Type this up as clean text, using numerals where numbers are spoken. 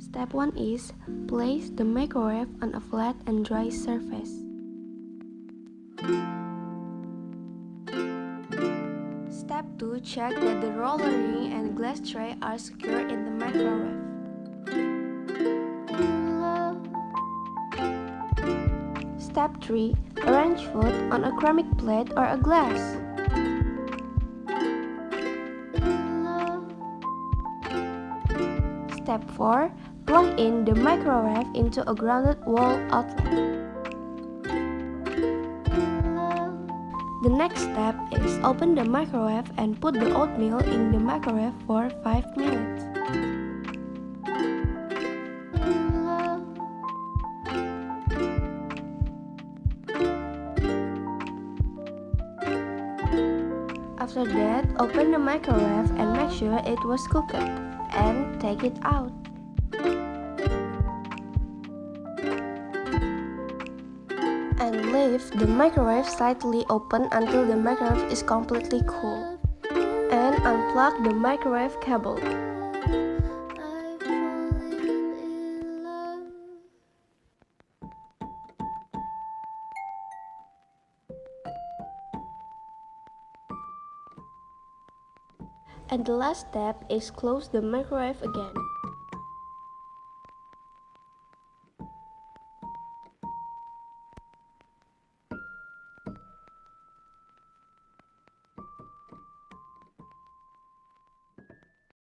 Step 1 is place the microwave on a flat and dry surface. Step 2, check that the roller ring and glass tray are secure in the microwave. Step 3, arrange food on a ceramic plate or a glass. Step 4, plug in the microwave into a grounded wall outlet. The next step is open the microwave and put the oatmeal in the microwave for 5 minutes. After that, open the microwave and make sure it was cooked, and take it out. And leave the microwave slightly open until the microwave is completely cool. And unplug the microwave cable. And the last step is close the microwave again.